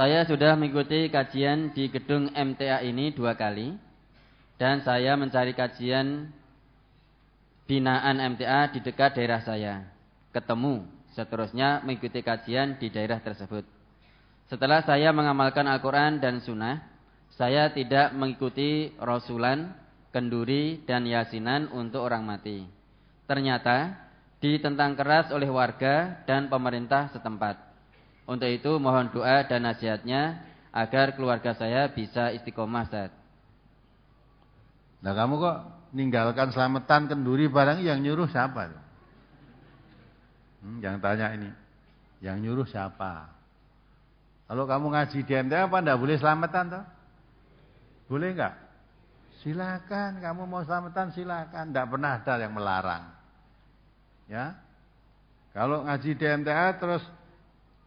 Saya sudah mengikuti kajian di gedung MTA ini 2 kali. Dan saya mencari kajian binaan MTA di dekat daerah saya. Ketemu, seterusnya mengikuti kajian di daerah tersebut. Setelah saya mengamalkan Al-Quran dan Sunnah, saya tidak mengikuti rasulan, kenduri, dan yasinan untuk orang mati. Ternyata ditentang keras oleh warga dan pemerintah setempat. Untuk itu mohon doa dan nasihatnya agar keluarga saya bisa istiqomah, Ustaz. Nah, kamu kok ninggalkan selamatan, kenduri, barang, yang nyuruh siapa? Yang tanya ini, yang nyuruh siapa? Kalau kamu ngaji di MTA apa enggak boleh selamatan toh? Boleh enggak? Silakan, kamu mau selamatan silakan, enggak pernah ada yang melarang. Ya. Kalau ngaji di MTA terus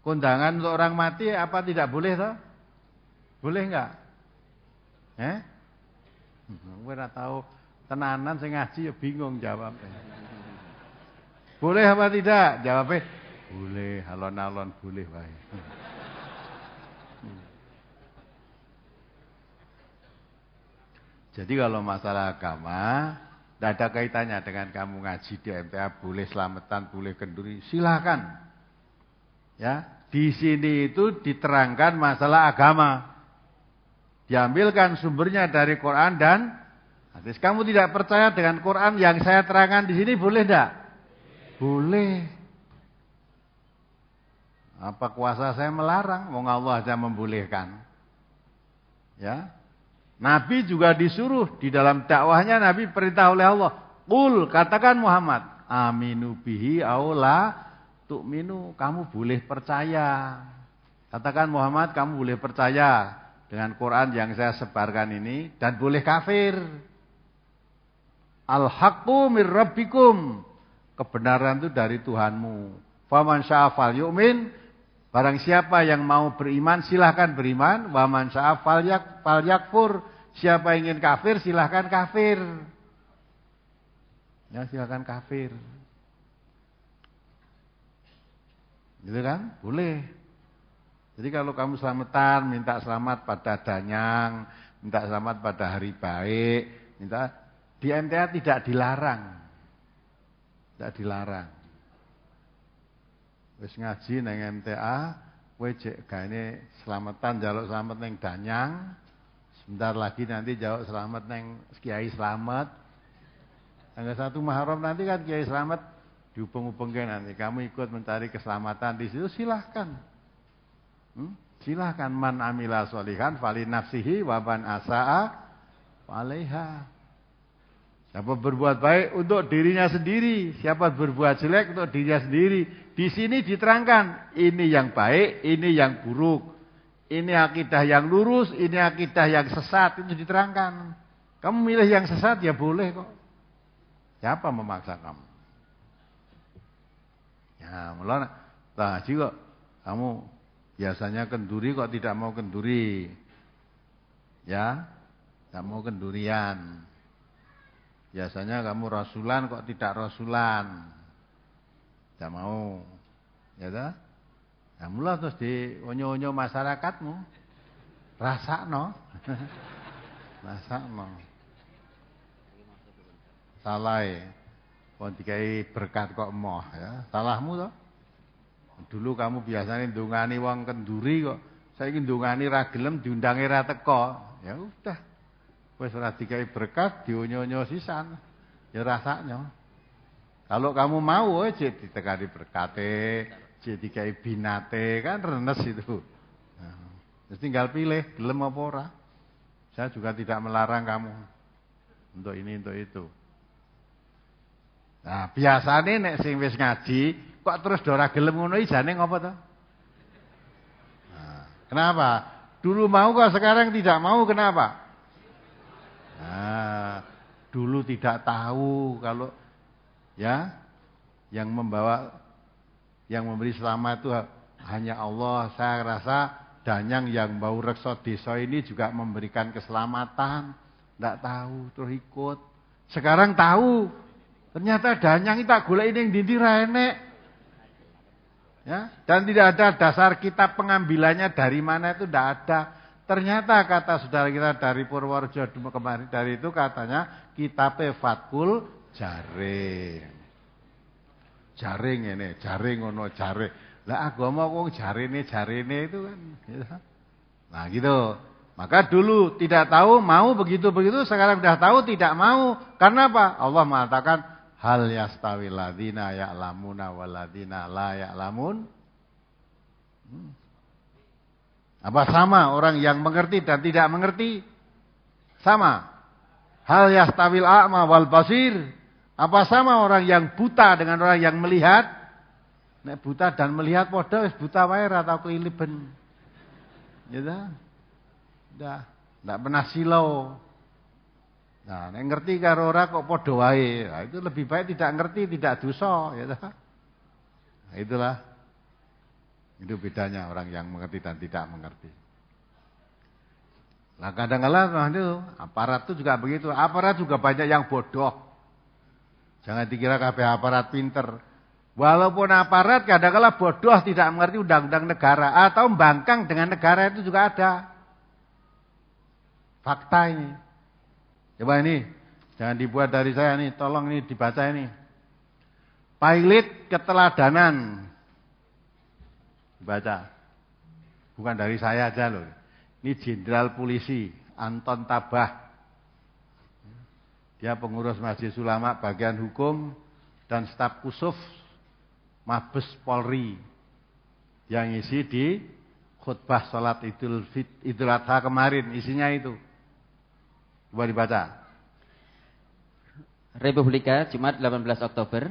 kondangan untuk orang mati apa tidak boleh toh? Boleh enggak? Gue ora tahu tenanan sing ngaji ya bingung jawabnya. Boleh apa tidak? Jawabnya boleh, alon-alon boleh wae. Jadi kalau masalah agama tidak ada kaitannya dengan kamu ngaji di MTA boleh selamatan, boleh kenduri, silakan. Ya, di sini itu diterangkan masalah agama. Diambilkan sumbernya dari Quran dan hadis. Kamu tidak percaya dengan Quran yang saya terangkan di sini boleh tidak? Boleh. Apa kuasa saya melarang? Wong Allah aja membolehkan. Ya. Nabi juga disuruh di dalam dakwahnya, Nabi perintah oleh Allah, "Qul," katakan Muhammad, "aminu bihi aula tu'minu." Kamu boleh percaya. Katakan Muhammad, kamu boleh percaya dengan Quran yang saya sebarkan ini dan boleh kafir. Al-haqqu mir rabbikum. Kebenaran itu dari Tuhanmu. Faman syaa'a falyu'min. Barang siapa yang mau beriman silahkan beriman. Wa man syaa'a falyakfur. Siapa yang ingin kafir silahkan kafir. Ya, silahkan kafir. Gitu kan? Boleh. Jadi kalau kamu selamatan, minta selamat pada danyang, minta selamat pada hari baik, minta di MTA tidak dilarang. Tidak dilarang. Wis ngaji nang MTA, kowe jek gaene selamatan njaluk selamat ning danyang. Sebentar lagi nanti jawab selamat neng Kiai Slamet. Tanggal 1 Muharram nanti kan Kiai Slamet dihubung-hubungkan nanti. Kamu ikut mencari keselamatan di situ silahkan. Silahkan, man amila sholihan fali nafsihi wa man asaa falaiha. Siapa berbuat baik untuk dirinya sendiri, siapa berbuat jelek untuk dirinya sendiri. Di sini diterangkan ini yang baik, ini yang buruk. Ini akidah yang lurus, ini akidah yang sesat, itu diterangkan. Kamu milih yang sesat ya boleh kok. Siapa memaksa kamu? Ya, mulai ngaji kok kamu biasanya kenduri kok tidak mau kenduri. Ya, tidak mau kendurian. Biasanya kamu rasulan kok tidak rasulan. Tidak mau. Ya dah. Nah, mulai terus di onyo-onyo masyarakatmu. Rasakno. Rasakno. Salah. Kon dikai berkat kok emoh ya. Salahmu toh. Dulu kamu biasanya ndongani wong kenduri kok. Saiki ndongani ra gelem diundangi ra teko. Ya udah. Wis ora dikai berkat dionyo-onyo sisan. Ya rasaknya. Kalau kamu mau aja ditekani berkate, aja dikai binate, kan renes itu. Nah, tinggal pilih gelem apa ora. Saya juga tidak melarang kamu untuk ini untuk itu. Nah, biasane nek sing wis ngaji kok terus ora gelem ngono iki jane ngopo to? Nah, kenapa? Dulu mau kok sekarang tidak mau, kenapa? Nah, dulu tidak tahu kalau ya yang memberi selamat itu hanya Allah. Saya rasa danyang yang bau reksa desa ini juga memberikan keselamatan. Tidak tahu terus ikut. Sekarang tahu. Ternyata danyang itu tak golek ning ndi ra enek. Ya, dan tidak ada dasar kitab pengambilannya dari mana itu tidak ada. Ternyata kata saudara kita dari Purworejo kemarin dari itu katanya kitab Fathul Jaring. Jaring ini, jaring ngono jaring. Lah agama kok jarine itu kan. Gitu. Nah gitu. Maka dulu tidak tahu, mau begitu-begitu, sekarang sudah tahu tidak mau. Karena apa? Allah mengatakan hal yastawil ladzina ya'lamuna wal ladzina la ya'lamun. Apa sama orang yang mengerti dan tidak mengerti? Sama. Hal yastawil a'ma wal basir. Apa sama orang yang buta dengan orang yang melihat? Nek buta dan melihat padha wis buta wae ra tau keliliben. Gitu. Ndak pernah silau. Nah, nek ngerti karo ora kok padha wae. Nah, itu lebih baik tidak ngerti, tidak dosa, ya toh. Nah, itulah. Itu bedanya orang yang mengerti dan tidak mengerti. Nah, kadang-kadang itu aparat itu juga begitu. Aparat juga banyak yang bodoh. Jangan dikira kabeh aparat pinter. Walaupun aparat kadang-kadang bodoh tidak mengerti undang-undang negara atau membangkang dengan negara itu juga ada. Fakta ini. Coba ini, jangan dibuat dari saya nih, tolong ini dibaca ini. Pilot keteladanan. Baca. Bukan dari saya aja loh. Ini Jenderal Polisi Anton Tabah. Dia pengurus Majelis Ulama bagian hukum dan staf khusus Mabes Polri yang isi di khutbah salat Idul Adha kemarin, isinya itu. Coba dibaca. Republika Jumat 18 Oktober.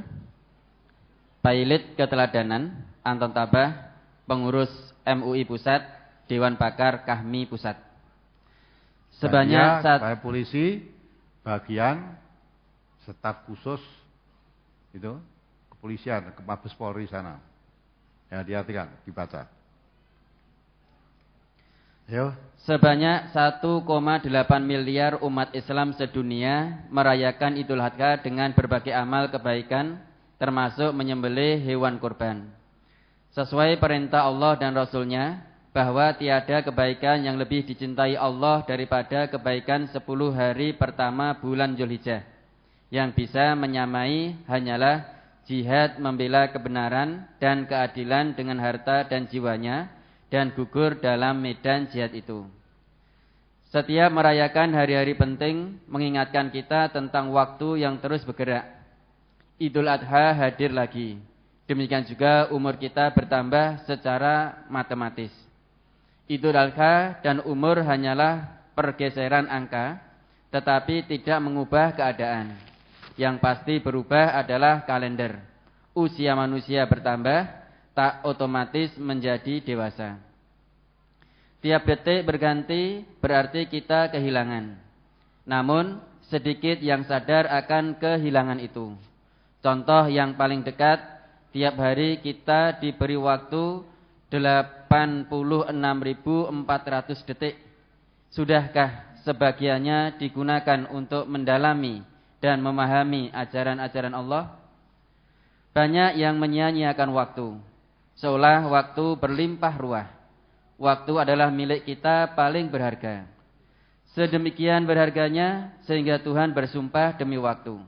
Pilot keteladanan Anton Tabah, pengurus MUI Pusat, Dewan Pakar Kahmi Pusat. Sebanyak saya polisi bagian staf khusus itu kepolisian ke Mabes Polri sana. Ya, diartikan, dibaca. Yo. Sebanyak 1,8 miliar umat Islam sedunia merayakan Idul Adha dengan berbagai amal kebaikan, termasuk menyembelih hewan kurban. Sesuai perintah Allah dan Rasul-Nya, bahwa tiada kebaikan yang lebih dicintai Allah daripada kebaikan 10 hari pertama bulan Dzulhijjah. Yang bisa menyamai hanyalah jihad membela kebenaran dan keadilan dengan harta dan jiwanya, dan gugur dalam medan jihad itu. Setiap merayakan hari-hari penting mengingatkan kita tentang waktu yang terus bergerak. Idul Adha hadir lagi. Demikian juga umur kita bertambah secara matematis. Idul Adha dan umur hanyalah pergeseran angka, tetapi tidak mengubah keadaan. Yang pasti berubah adalah kalender. Usia manusia bertambah, tak otomatis menjadi dewasa. Tiap detik berganti berarti kita kehilangan. Namun sedikit yang sadar akan kehilangan itu. Contoh yang paling dekat, tiap hari kita diberi waktu 86.400 detik. Sudahkah sebagiannya digunakan untuk mendalami dan memahami ajaran-ajaran Allah? Banyak yang menyia-nyiakan waktu, seolah waktu berlimpah ruah. Waktu adalah milik kita paling berharga. Sedemikian berharganya sehingga Tuhan bersumpah demi waktu.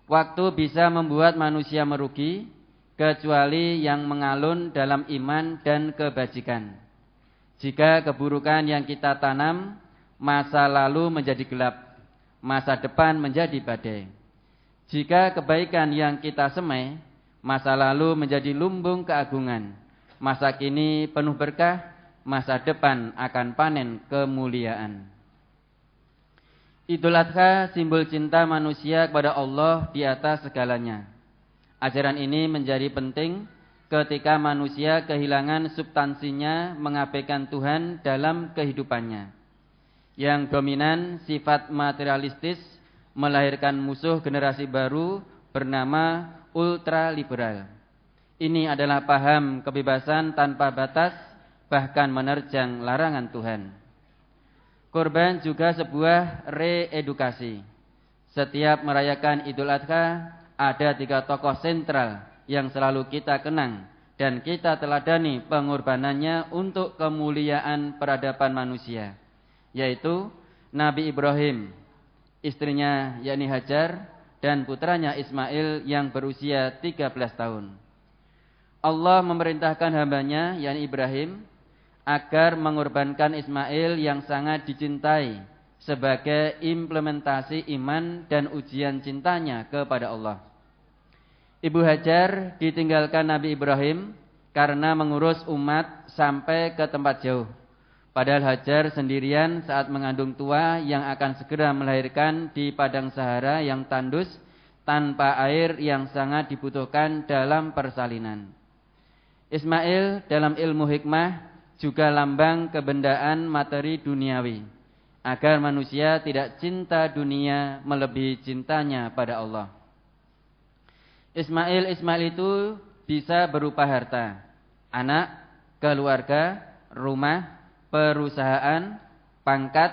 Waktu bisa membuat manusia merugi, kecuali yang mengalun dalam iman dan kebajikan. Jika keburukan yang kita tanam, masa lalu menjadi gelap, masa depan menjadi badai. Jika kebaikan yang kita semai, masa lalu menjadi lumbung keagungan, masa kini penuh berkah, masa depan akan panen kemuliaan. Idul Adha simbol cinta manusia kepada Allah di atas segalanya. Ajaran ini menjadi penting ketika manusia kehilangan substansinya mengabaikan Tuhan dalam kehidupannya. Yang dominan sifat materialistis melahirkan musuh generasi baru bernama ultraliberal. Ini adalah paham kebebasan tanpa batas, bahkan menerjang larangan Tuhan. Kurban juga sebuah reedukasi. Setiap merayakan Idul Adha, ada 3 tokoh sentral yang selalu kita kenang dan kita teladani pengorbanannya untuk kemuliaan peradaban manusia, yaitu Nabi Ibrahim, istrinya yakni Hajar, dan putranya Ismail yang berusia 13 tahun. Allah memerintahkan hambanya yakni Ibrahim agar mengorbankan Ismail yang sangat dicintai sebagai implementasi iman dan ujian cintanya kepada Allah. Ibu Hajar ditinggalkan Nabi Ibrahim karena mengurus umat sampai ke tempat jauh. Padahal Hajar sendirian saat mengandung tua yang akan segera melahirkan di padang Sahara yang tandus tanpa air yang sangat dibutuhkan dalam persalinan. Ismail dalam ilmu hikmah juga lambang kebendaan materi duniawi, agar manusia tidak cinta dunia melebihi cintanya pada Allah. Ismail itu bisa berupa harta, anak, keluarga, rumah, perusahaan, pangkat,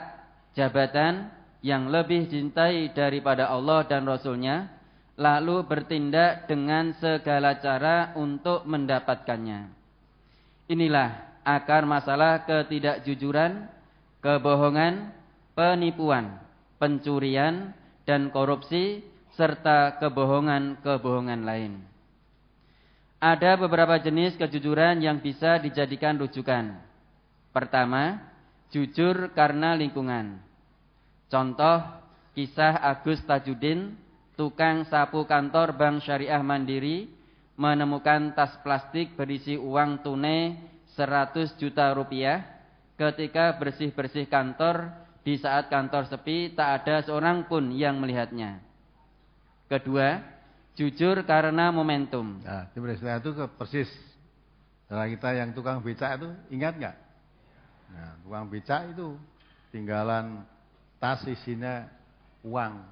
jabatan yang lebih dicintai daripada Allah dan Rasul-Nya, lalu bertindak dengan segala cara untuk mendapatkannya. Inilah akar masalah ketidakjujuran, kebohongan, penipuan, pencurian, dan korupsi, serta kebohongan-kebohongan lain. Ada beberapa jenis kejujuran yang bisa dijadikan rujukan. Pertama, jujur karena lingkungan. Contoh, kisah Agus Tajudin, tukang sapu kantor Bank Syariah Mandiri, menemukan tas plastik berisi uang tunai 100 juta rupiah ketika bersih-bersih kantor. Di saat kantor sepi, tak ada seorang pun yang melihatnya. Kedua, jujur karena momentum. Nah, di peristiwa itu persis. Saudara kita yang tukang becak itu ingat nggak? Nah, tukang becak itu tinggalan tas isinya uang.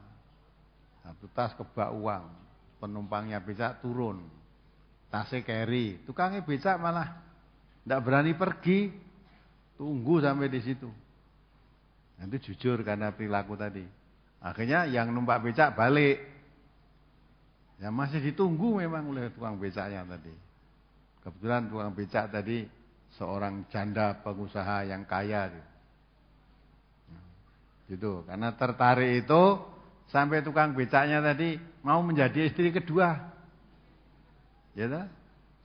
Satu tas kebak uang. Penumpangnya becak turun. Tasnya carry. Tukangnya becak malah tidak berani pergi. Tunggu sampai di situ. Itu jujur karena perilaku tadi. Akhirnya yang numpak becak balik. Ya masih ditunggu memang oleh tukang becaknya tadi. Kebetulan tukang becak tadi seorang janda pengusaha yang kaya. Gitu. Karena tertarik itu sampai tukang becaknya tadi mau menjadi istri kedua. Ya toh?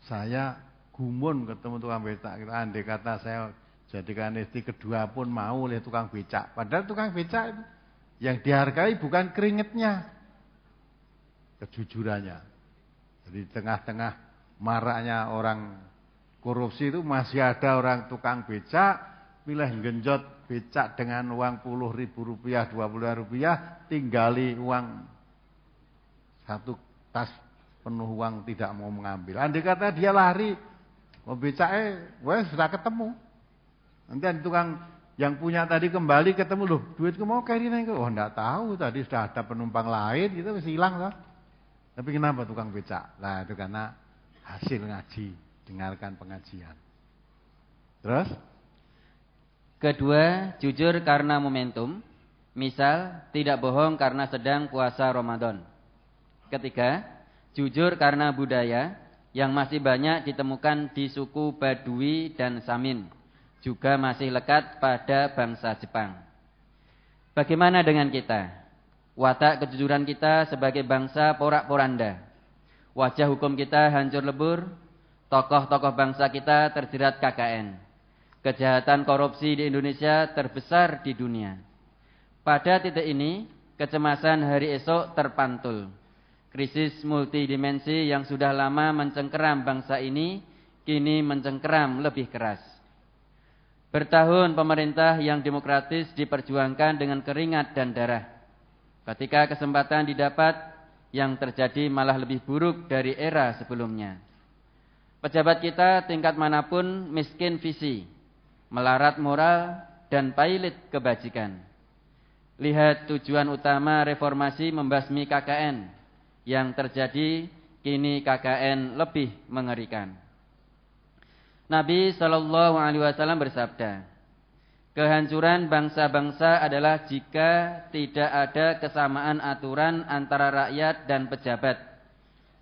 Saya gumun ketemu tukang becak. Andai kata saya jadikan istri kedua pun mau oleh tukang becak. Padahal tukang becak itu yang dihargai bukan keringetnya, kejujurannya. Jadi tengah-tengah maraknya orang korupsi itu masih ada orang tukang becak milih genjot becak dengan uang 10.000 rupiah, 20 rupiah, tinggali uang satu tas penuh uang tidak mau mengambil. Andai kata dia lari, mau becaknya, wes sudah ketemu. Nanti tukang yang punya tadi kembali ketemu, loh duitku mau carry naik. Oh enggak tahu, tadi sudah ada penumpang lain, gitu masih hilang loh. Tapi kenapa tukang becak? Nah itu karena hasil ngaji, dengarkan pengajian. Terus? Kedua, jujur karena momentum. Misal, tidak bohong karena sedang puasa Ramadan. Ketiga, jujur karena budaya yang masih banyak ditemukan di suku Badui dan Samin. Juga masih lekat pada bangsa Jepang. Bagaimana dengan kita? Watak kejujuran kita sebagai bangsa porak-poranda. Wajah hukum kita hancur lebur. Tokoh-tokoh bangsa kita terjerat KKN. Kejahatan korupsi di Indonesia terbesar di dunia. Pada titik ini, kecemasan hari esok terpantul. Krisis multidimensi yang sudah lama mencengkeram bangsa ini, kini mencengkeram lebih keras. Bertahun pemerintah yang demokratis diperjuangkan dengan keringat dan darah. Ketika kesempatan didapat, yang terjadi malah lebih buruk dari era sebelumnya. Pejabat kita tingkat manapun miskin visi, melarat moral, dan pailit kebajikan. Lihat tujuan utama reformasi membasmi KKN. Yang terjadi kini KKN lebih mengerikan. Nabi SAW bersabda, kehancuran bangsa-bangsa adalah jika tidak ada kesamaan aturan antara rakyat dan pejabat,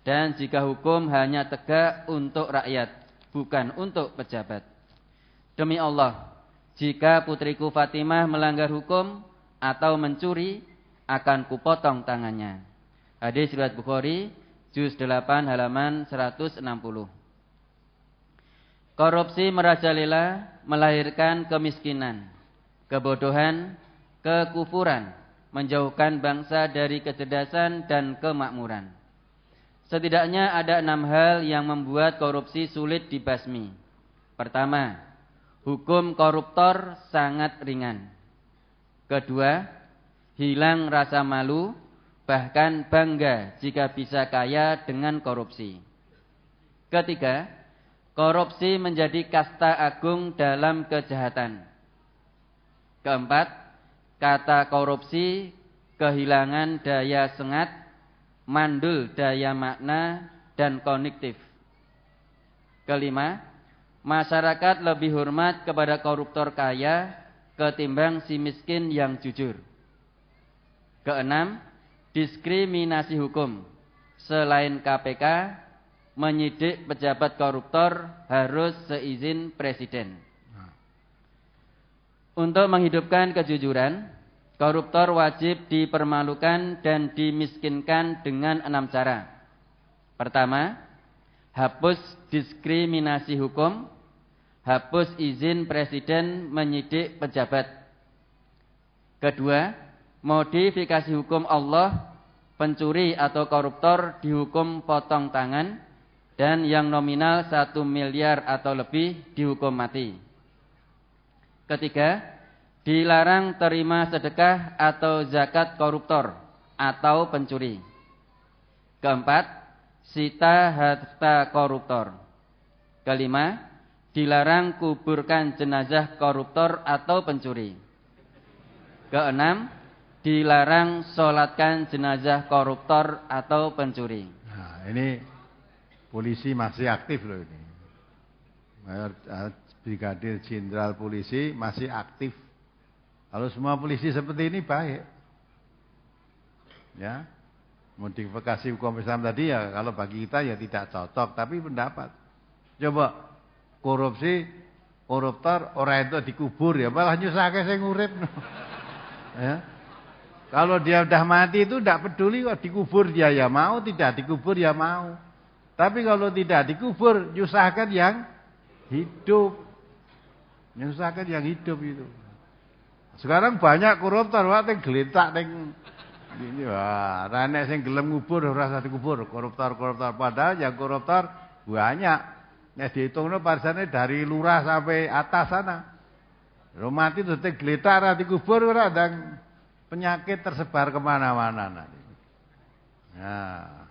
dan jika hukum hanya tegak untuk rakyat, bukan untuk pejabat. Demi Allah, jika putriku Fatimah melanggar hukum atau mencuri, akan kupotong tangannya. Hadis riwayat Bukhari, juz 8 halaman 160. Korupsi merajalela, melahirkan kemiskinan, kebodohan, kekufuran, menjauhkan bangsa dari kecerdasan dan kemakmuran. Setidaknya ada 6 hal yang membuat korupsi sulit dibasmi. Pertama, hukum koruptor sangat ringan. Kedua, hilang rasa malu, bahkan bangga jika bisa kaya dengan korupsi. Ketiga, korupsi menjadi kasta agung dalam kejahatan. Keempat, kata korupsi kehilangan daya sengat, mandul daya makna, dan kognitif. Kelima, masyarakat lebih hormat kepada koruptor kaya ketimbang si miskin yang jujur. Keenam, diskriminasi hukum. Selain KPK, menyidik pejabat koruptor harus seizin presiden. Untuk menghidupkan kejujuran, koruptor wajib dipermalukan dan dimiskinkan dengan 6 cara. Pertama, hapus diskriminasi hukum, hapus izin presiden menyidik pejabat. Kedua, modifikasi hukum Allah, pencuri atau koruptor dihukum potong tangan, dan yang nominal 1 miliar atau lebih dihukum mati. Ketiga, dilarang terima sedekah atau zakat koruptor atau pencuri. Keempat, sita harta koruptor. Kelima, dilarang kuburkan jenazah koruptor atau pencuri. Keenam, dilarang sholatkan jenazah koruptor atau pencuri. Nah, ini polisi masih aktif loh ini. Brigadir Jenderal Polisi masih aktif. Kalau semua polisi seperti ini baik. Ya. Modifikasi hukum Islam tadi ya kalau bagi kita ya tidak cocok, tapi pendapat. Coba korupsi, koruptor orang itu dikubur ya malah nyusahke sing urip. Ya. Kalau dia udah mati itu tidak peduli kok dikubur dia ya mau, tidak dikubur ya mau. Tapi kalau tidak dikubur nyusahkan yang hidup. Nyusahkan yang hidup itu. Sekarang banyak koruptor wae geletak ning ini wah, ra nek sing gelem ngubur ora usah dikubur, koruptor-koruptor padahal yang koruptor banyak. Nek dihitungno parsane dari lurah sampai atas sana. Lo mati terus geletak ra dikubur ora ndang penyakit tersebar kemana-mana nanti. Nah.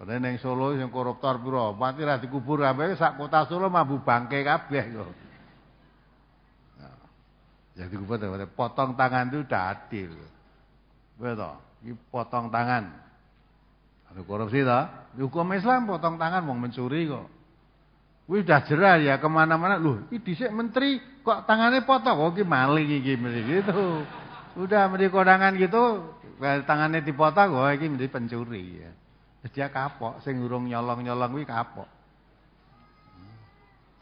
Padahal ning Solo sing koruptor pira, mati ra dikubur kabeh sak kota Solo mambu bangke kabeh kok. Jadi potong tangan itu udah adil. Betul. Ini potong tangan. Ada korupsi toh? Hukum Islam potong tangan mau mencuri kok. Wih udah jerah ya kemana-mana. Loh, ini dhisik menteri kok tangannya potong. Oh, ini maling iki gitu. Udah menjadi kondangan gitu, tangannya dipotong. Oh, ini menjadi pencuri ya. Dia kapok, sing urung nyolong-nyolong kuwi kapok.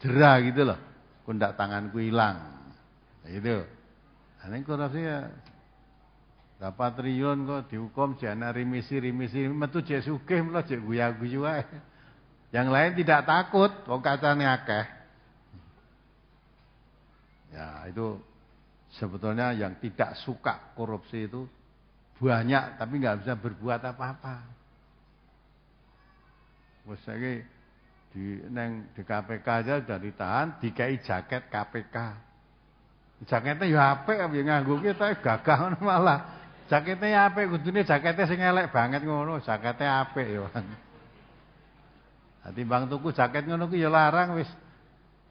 Jerah gitu loh. Kundak tanganku hilang. Itu. Ini korupsi ya berapa triliun kok dihukum jana remisi metu jek sugih mlo jek guyu-guyu ae. Yang lain tidak takut, wong kacane akeh. Ya, itu sebetulnya yang tidak suka korupsi itu banyak tapi enggak bisa berbuat apa-apa. Wes saiki di KPK aja sudah ditahan, dikai jaket KPK. Jaketnya ya apik ya nganggo ki tak gagah ngono malah. Jaketnya ya apik, kudune jaketnya sing elek banget ngono, jaketnya apik ya. Dadi bang tuku jaket ngono ki ya larang wis.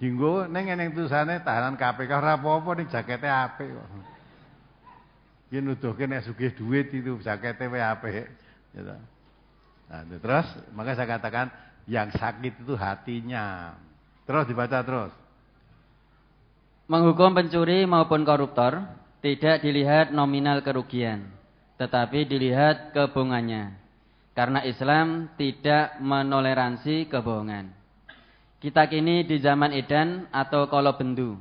Dienggo ning ngene tulisane tahanan KPK ora apa-apa ning jaketnya apik kok. Ki nuduhke nek sugih duit itu jaketnya wae apik gitu. Nah, terus maka saya katakan yang sakit itu hatinya. Terus dibaca terus. Menghukum pencuri maupun koruptor tidak dilihat nominal kerugian, tetapi dilihat kebohongannya. Karena Islam tidak menoleransi kebohongan. Kita kini di zaman edan atau kala bendu.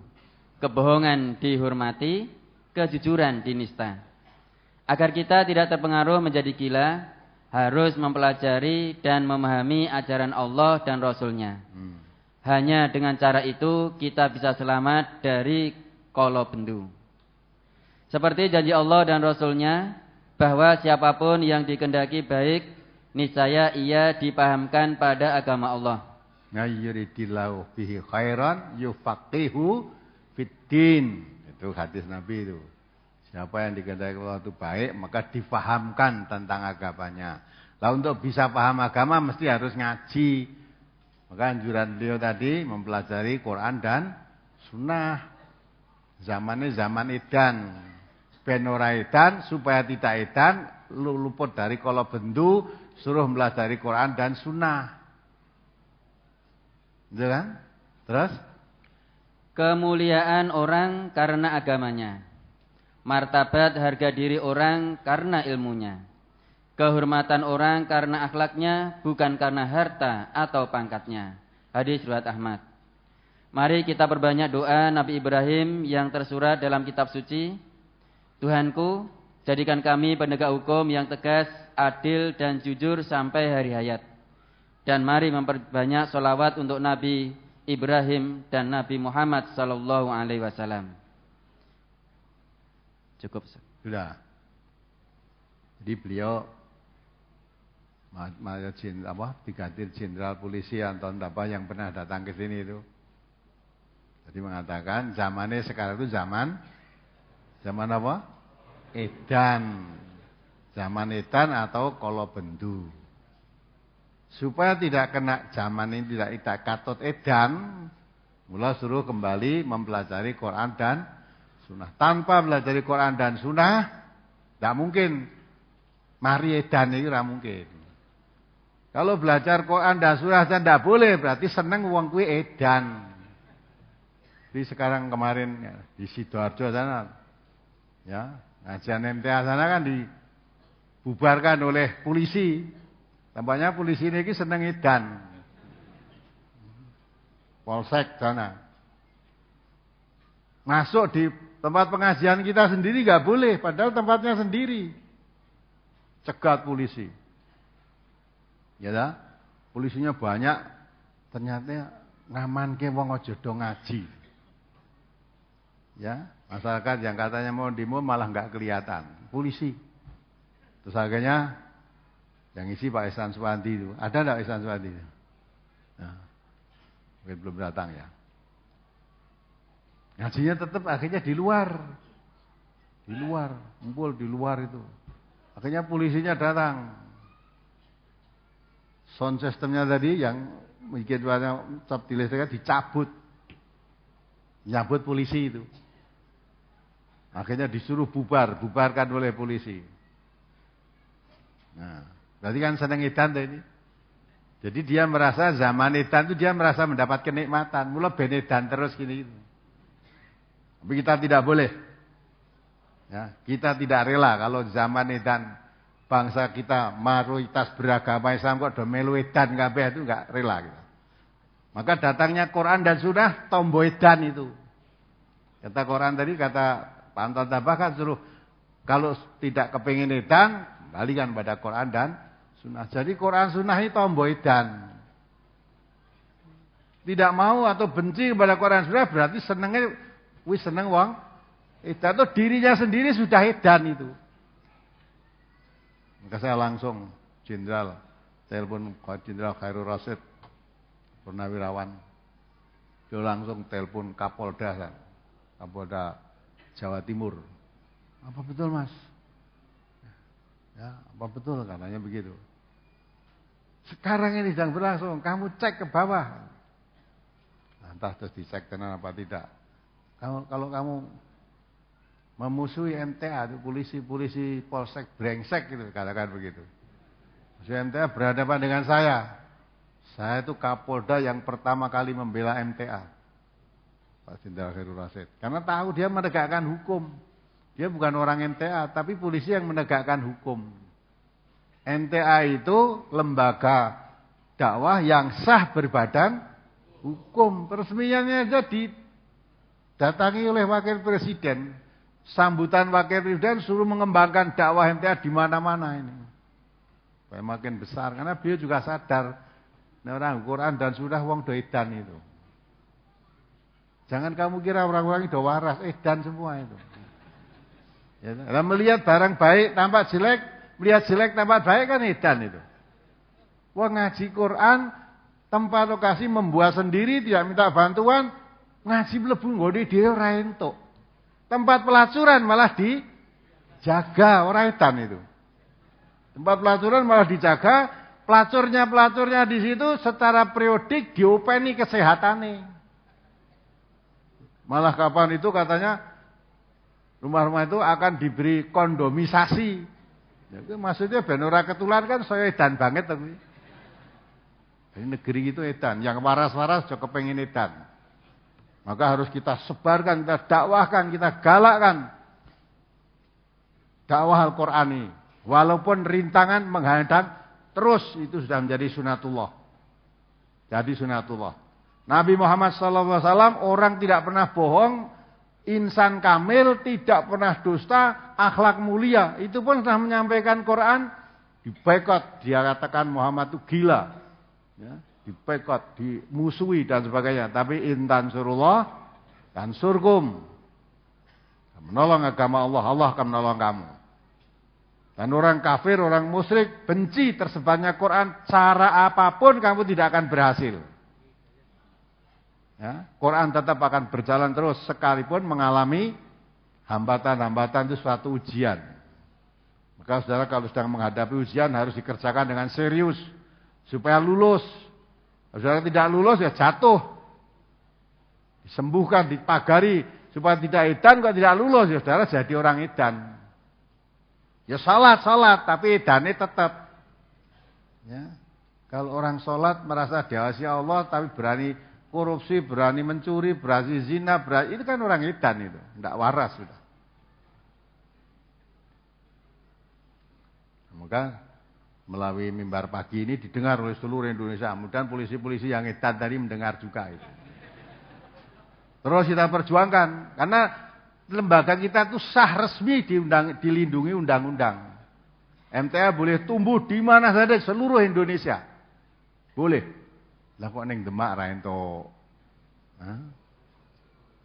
Kebohongan dihormati, kejujuran dinista. Agar kita tidak terpengaruh menjadi gila, harus mempelajari dan memahami ajaran Allah dan Rasul-Nya. Hanya dengan cara itu kita bisa selamat dari kala bendu. Seperti janji Allah dan Rasul-Nya, bahwa siapapun yang dikehendaki baik, niscaya ia dipahamkan pada agama Allah. Yuridillahu bihi khairan yufaqihu fiddin. Itu hadis Nabi itu. Siapa yang dikehendaki Allah itu baik, maka difahamkan tentang agamanya. Lah untuk bisa paham agama mesti harus ngaji. Maka anjuran beliau tadi mempelajari Quran dan Sunnah. Zamannya zaman edan. Ben ora edan supaya tidak edan, luput dari kala bendu, suruh mempelajari Quran dan Sunnah. Gitu kan? Terus? Kemuliaan orang karena agamanya. Martabat harga diri orang karena ilmunya. Kehormatan orang karena akhlaknya, bukan karena harta atau pangkatnya. Hadis riwayat Ahmad. Mari kita perbanyak doa Nabi Ibrahim yang tersurat dalam kitab suci. Tuhanku, jadikan kami penegak hukum yang tegas, adil dan jujur sampai hari hayat. Dan mari memperbanyak sholawat untuk Nabi Ibrahim dan Nabi Muhammad sallallahu alaihi wasallam. Cukup. Sudah. Jadi beliau Brigadir Jenderal Polisi Anton apa yang pernah datang ke sini itu. Jadi mengatakan zamannya sekarang itu zaman apa? Edan. Zaman edan atau kala bendu. Supaya tidak kena zaman ini tidak katut edan, mula suruh kembali mempelajari Quran dan Sunnah. Tanpa belajar Quran dan Sunnah, tidak mungkin mari edan ini tidak mungkin. Kalau belajar Quran dan Sunnah saja tidak boleh, berarti seneng wong kuwi edan. Jadi sekarang kemarin ya, di Sidoarjo sana, ya ngajian MTA sana kan dibubarkan oleh polisi. Tampaknya polisi ini seneng edan. Polsek sana. Masuk di tempat pengajian kita sendiri nggak boleh, padahal tempatnya sendiri. Cegat polisi. Ya dah, polisinya banyak, ternyata ngamanke wong aja do ngaji. Ya, masyarakat yang katanya mau demo malah nggak kelihatan, polisi. Terus akhirnya yang isi Pak Ihsan Suwandi itu, ada enggak Ihsan Suwandi? Nah, mungkin belum datang ya. Ngajinya tetap akhirnya di luar, kumpul di luar itu. Akhirnya polisinya datang. Sound systemnya tadi yang bikin cap di listriknya dicabut, nyabut polisi itu. Akhirnya disuruh bubarkan oleh polisi. Nah, berarti kan seneng edan ini. Jadi dia merasa zaman edan itu dia merasa mendapat kenikmatan. Mula ben edan terus gini. Tapi kita tidak boleh. Ya, kita tidak rela kalau zaman edan bangsa kita mayoritas beragama Islam kok do melu edan kabeh itu enggak rela kita. Maka datangnya Quran dan Sunnah tombo edan itu. Kata Quran tadi, kata Pak Anton Tabah kan suruh kalau tidak kepingin edan, kembalikan pada Quran dan Sunnah. Jadi Quran Sunnah ini tombo edan. Tidak mau atau benci kepada Quran Sunnah berarti senengnya wis seneng wong edan itu dirinya sendiri sudah edan itu. Maka saya langsung telepon Jenderal Khairul Rasyid Purnawirawan. Dia langsung telepon Kapolda Jawa Timur. Apa betul Mas? Ya, apa betul katanya begitu. Sekarang ini sedang berlangsung, kamu cek ke bawah. Nah, entah terus dicek tenan apa tidak. Kalau kamu memusuhi MTA itu polisi polsek brengsek gitu, katakan begitu. Polisi MTA berhadapan dengan saya. Saya itu Kapolda yang pertama kali membela MTA. Pak Jenderal Khairul Rasyid. Karena tahu dia menegakkan hukum. Dia bukan orang MTA, tapi polisi yang menegakkan hukum. MTA itu lembaga dakwah yang sah berbadan hukum. Peresmiannya aja didatangi oleh wakil presiden. Sambutan wakil presiden suruh mengembangkan dakwah MTA di mana-mana ini. Supaya makin besar. Karena beliau juga sadar. Ini orang Quran dan sudah wong do edan itu. Jangan kamu kira orang-orang itu waras. Edan semua itu. Ya, kalau melihat barang baik tampak jelek. Melihat jelek tampak baik kan edan itu. Wong ngaji Quran. Tempat lokasi membuat sendiri. Tidak minta bantuan. Ngaji mlebu nggone dhewe ora entuk. Tempat pelacuran malah dijaga orang edan itu. Tempat pelacuran malah dijaga, pelacurnya di situ secara periodik diopeni kesehatannya. Malah kapan itu katanya rumah-rumah itu akan diberi kondomisasi. Ya, itu maksudnya ben ora ketular kan saya edan banget tapi. Di negeri itu edan, yang waras-waras juga kepengin edan. Maka harus kita sebarkan, kita dakwahkan, kita galakkan dakwah Al-Qur'ani. Walaupun rintangan menghadang, terus itu sudah menjadi sunatullah. Jadi sunatullah. Nabi Muhammad SAW orang tidak pernah bohong, insan kamil, tidak pernah dusta, akhlak mulia. Itu pun sudah menyampaikan Quran, diboikot, dia katakan Muhammad itu gila. Ya. Dipekot, dimusuhi dan sebagainya. Tapi intan surullah dan surkum. Menolong agama Allah, Allah akan menolong kamu. Dan orang kafir, orang musyrik benci tersebarnya Quran, cara apapun kamu tidak akan berhasil. Ya, Quran tetap akan berjalan terus sekalipun mengalami hambatan-hambatan itu suatu ujian. Maka saudara kalau sedang menghadapi ujian harus dikerjakan dengan serius supaya lulus. Kalau saudara tidak lulus ya jatuh. Disembuhkan, dipagari supaya tidak edan, kalau tidak lulus ya saudara jadi orang edan. Ya salat, tapi edannya tetap. Ya. Kalau orang salat merasa diawasi Allah tapi berani korupsi, berani mencuri, berani zina, itu kan orang edan itu, tidak waras sudah. Semoga melalui mimbar pagi ini didengar oleh seluruh Indonesia. Mudah-mudahan polisi-polisi yang edan tadi mendengar juga itu. Terus kita perjuangkan. Karena lembaga kita itu sah resmi dilindungi undang-undang. MTA boleh tumbuh di mana saja seluruh Indonesia. Boleh. Lah kok ning Demak ra entuk.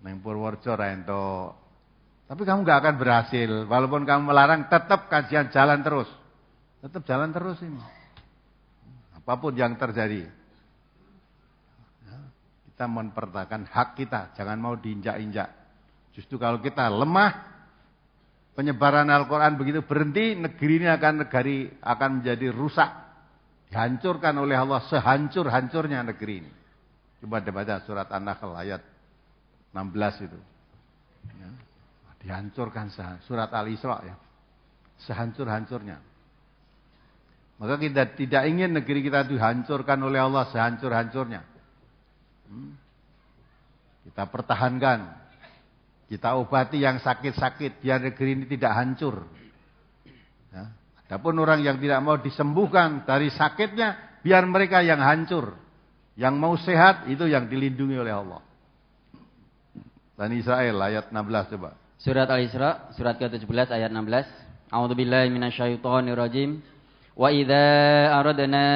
Ning Purworejo ra entuk. Tapi kamu enggak akan berhasil. Walaupun kamu melarang tetap kajian jalan terus. Tetap jalan terus ini. Apapun yang terjadi. Kita mempertahankan hak kita. Jangan mau diinjak-injak. Justru kalau kita lemah, penyebaran Al-Quran begitu berhenti, negeri ini akan menjadi rusak. Dihancurkan oleh Allah sehancur-hancurnya negeri ini. Coba baca surat An-Nahl ayat 16 itu. Ya. Dihancurkan surat Al-Isra ya. Sehancur-hancurnya. Maka kita tidak ingin negeri kita dihancurkan oleh Allah sehancur-hancurnya. Kita pertahankan. Kita obati yang sakit-sakit biar negeri ini tidak hancur. Ya. Adapun orang yang tidak mau disembuhkan dari sakitnya, biar mereka yang hancur. Yang mau sehat itu yang dilindungi oleh Allah. Bani Israel ayat 16 coba. Surat Al-Isra, surat ke-17 ayat 16. A'udzubillahi minasyaitonirrajim. Wa idza aradna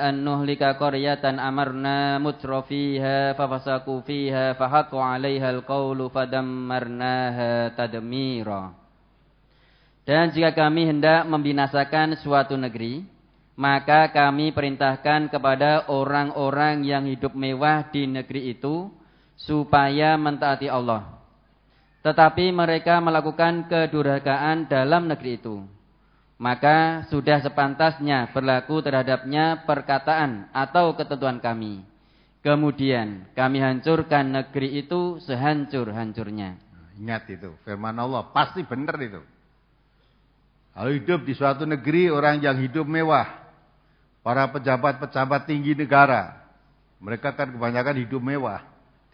an nuhlika qaryatan amarna mutrafiha fafasaku fiha fahaqqu 'alaiha al-qaulu fadammarnaha tadmira. Dan jika kami hendak membinasakan suatu negeri, maka kami perintahkan kepada orang-orang yang hidup mewah di negeri itu supaya mentaati Allah. Tetapi mereka melakukan kedurhakaan dalam negeri itu. Maka sudah sepantasnya berlaku terhadapnya perkataan atau ketentuan kami. Kemudian kami hancurkan negeri itu sehancur-hancurnya. Ingat itu, firman Allah pasti benar itu. Kalau hidup di suatu negeri orang yang hidup mewah, para pejabat-pejabat tinggi negara, mereka kan kebanyakan hidup mewah.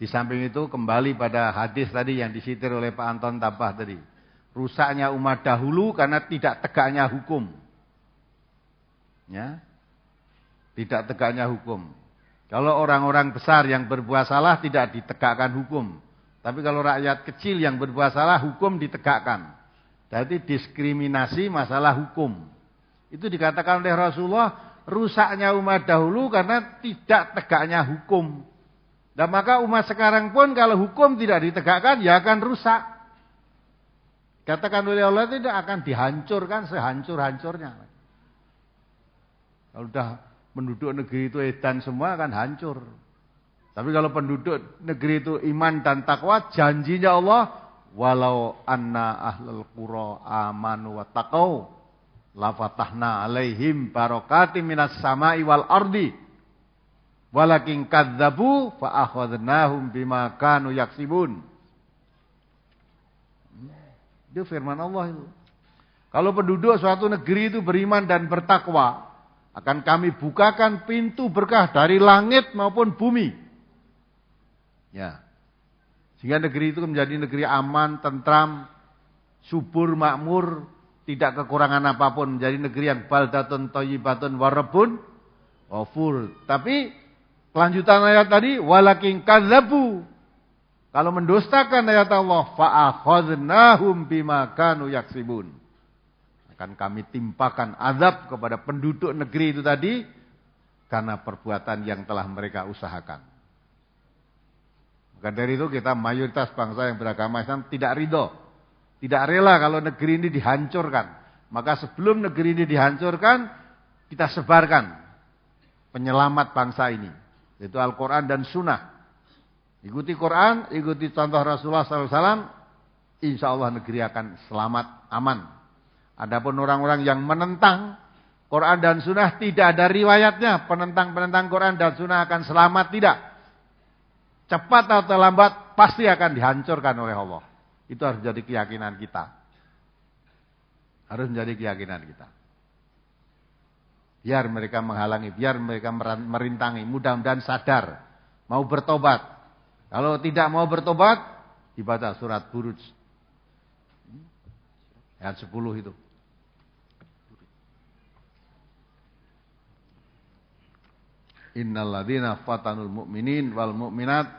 Di samping itu kembali pada hadis tadi yang disitir oleh Pak Anton Tabah tadi. Rusaknya umat dahulu karena tidak tegaknya hukum. Ya. Tidak tegaknya hukum. Kalau orang-orang besar yang berbuat salah tidak ditegakkan hukum. Tapi kalau rakyat kecil yang berbuat salah, hukum ditegakkan. Jadi diskriminasi masalah hukum. Itu dikatakan oleh Rasulullah, rusaknya umat dahulu karena tidak tegaknya hukum. Dan maka umat sekarang pun kalau hukum tidak ditegakkan, ya akan rusak. Katakan oleh Allah tidak akan dihancurkan sehancur-hancurnya. Kalau sudah penduduk negeri itu edan semua akan hancur. Tapi kalau penduduk negeri itu iman dan takwa, janjinya Allah, walau anna ahlul qura amanu wa taqau la fatahna alaihim barakatim minas sama'i wal ardi walakin kadzabu fa akhadnahum bima kanu yaksibun. Itu firman Allah itu. Kalau penduduk suatu negeri itu beriman dan bertakwa, akan kami bukakan pintu berkah dari langit maupun bumi. Ya. Sehingga negeri itu menjadi negeri aman, tentram, subur, makmur, tidak kekurangan apapun, menjadi negeri yang baldatun thayyibatun warabun ghafur. Tapi kelanjutan ayat tadi, walakin kadzabu. Kalau mendustakan ayat Allah, fa akhadnahum bima kanu yaksibun. Akan kami timpakan azab kepada penduduk negeri itu tadi karena perbuatan yang telah mereka usahakan. Maka dari itu kita mayoritas bangsa yang beragama Islam tidak ridho, tidak rela kalau negeri ini dihancurkan. Maka sebelum negeri ini dihancurkan, kita sebarkan penyelamat bangsa ini, yaitu Al-Quran dan Sunnah. Ikuti Quran, ikuti contoh Rasulullah SAW, insya Allah negeri akan selamat, aman. Adapun orang-orang yang menentang Quran dan Sunnah, tidak ada riwayatnya penentang-penentang Quran dan Sunnah akan selamat, tidak. Cepat atau lambat pasti akan dihancurkan oleh Allah. Itu harus menjadi keyakinan kita. Harus menjadi keyakinan kita. Biar mereka menghalangi, biar mereka merintangi, mudah-mudahan sadar, mau bertobat. Kalau tidak mau bertobat, dibaca surat Buruj. Ayat 10 itu. Innal ladzina fatanul mu'minin wal mu'minat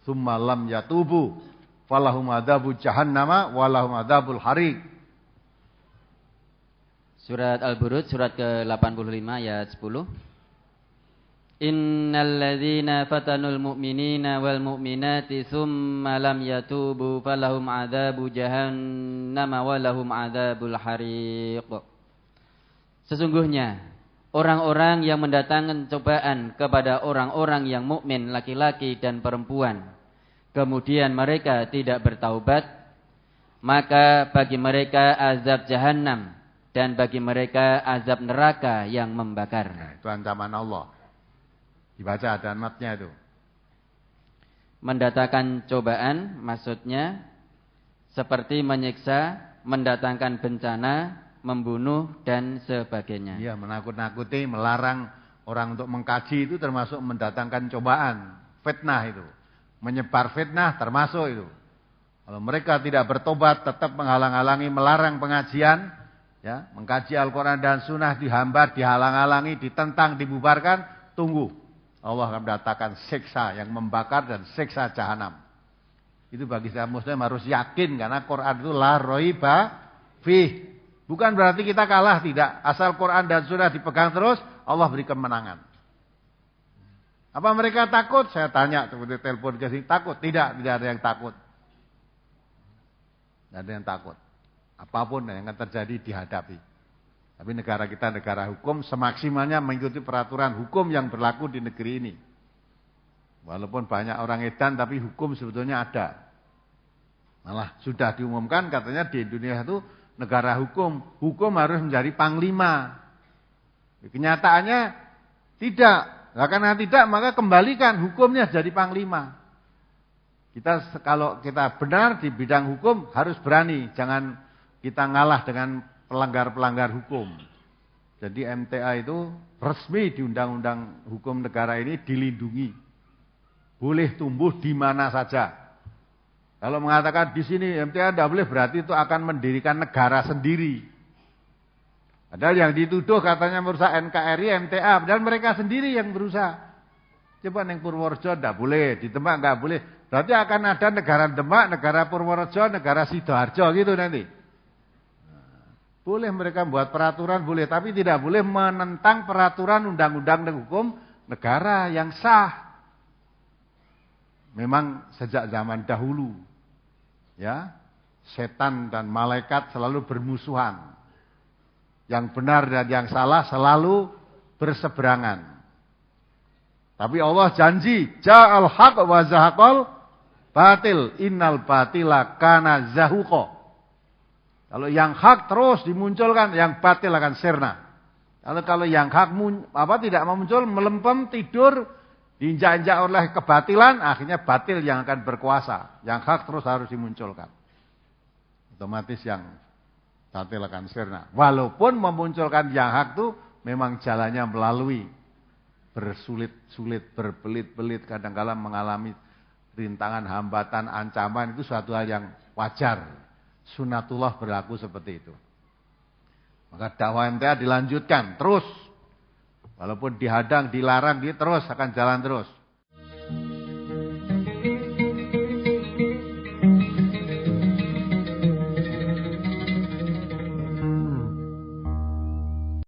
tsumma lam yatubu falahum adzabu jahannama walahum adzabul hariq. Surat Al-Buruj surat ke-85 ayat 10. Innal ladzina fatanul mu'minina wal mu'minati tsumma lam yatubu falahum adzabu jahannama walahum adzabul hariq. Sesungguhnya orang-orang yang mendatangkan cobaan kepada orang-orang yang mukmin laki-laki dan perempuan, kemudian mereka tidak bertaubat, maka bagi mereka azab jahannam dan bagi mereka azab neraka yang membakar. Nah, itu ancaman Allah. Dibaca ada natnya itu. Mendatangkan cobaan maksudnya seperti menyiksa, mendatangkan bencana, membunuh dan sebagainya. Iya, menakut-nakuti, melarang orang untuk mengkaji itu termasuk mendatangkan cobaan, fitnah itu. Menyebar fitnah termasuk itu. Kalau mereka tidak bertobat, tetap menghalang-halangi, melarang pengajian, ya, mengkaji Al-Quran dan Sunnah, dihambat, dihalang-halangi, ditentang, dibubarkan, tunggu. Allah akan mendatangkan siksa yang membakar dan siksa jahanam. Itu bagi saya muslim harus yakin, karena Quran itu la raiba fih. Bukan berarti kita kalah, tidak. Asal Quran dan Sunnah dipegang terus, Allah beri kemenangan. Apa mereka takut? Saya tanya, seperti telepon ke sini, takut? Tidak ada yang takut. Tidak ada yang takut. Apapun yang akan terjadi dihadapi. Tapi negara kita negara hukum, semaksimalnya mengikuti peraturan hukum yang berlaku di negeri ini. Walaupun banyak orang edan, tapi hukum sebetulnya ada. Malah sudah diumumkan katanya di Indonesia itu negara hukum. Hukum harus menjadi panglima. Kenyataannya tidak. Nah, karena tidak, maka kembalikan hukumnya jadi panglima. Kita kalau kita benar di bidang hukum harus berani. Jangan kita ngalah dengan pelanggar-pelanggar hukum. Jadi MTA itu resmi di undang-undang hukum negara ini dilindungi. Boleh tumbuh di mana saja. Kalau mengatakan di sini MTA tidak boleh, berarti itu akan mendirikan negara sendiri. Padahal yang dituduh katanya merusak NKRI, MTA, padahal mereka sendiri yang berusaha. Coba yang Purworejo tidak boleh, di Demak nggak boleh. Berarti akan ada negara Demak, negara Purworejo, negara Sidoarjo gitu nanti. Boleh mereka buat peraturan, boleh. Tapi tidak boleh menentang peraturan undang-undang dan hukum negara yang sah. Memang sejak zaman dahulu, ya, setan dan malaikat selalu bermusuhan. Yang benar dan yang salah selalu berseberangan. Tapi Allah janji, ja'al haq wa zahaqal batil, innal batila kana zahuqa. Kalau yang hak terus dimunculkan, yang batil akan sirna. Kalau yang hak tidak muncul, melempem, tidur, diinjak-injak oleh kebatilan, akhirnya batil yang akan berkuasa. Yang hak terus harus dimunculkan. Otomatis yang batil akan sirna. Walaupun memunculkan yang hak itu memang jalannya melalui bersulit-sulit, berbelit-belit, kadang-kadang mengalami rintangan, hambatan, ancaman, itu suatu hal yang wajar. Sunatullah berlaku seperti itu. Maka dakwah MTA dilanjutkan terus. Walaupun dihadang, dilarang, dia terus akan jalan terus.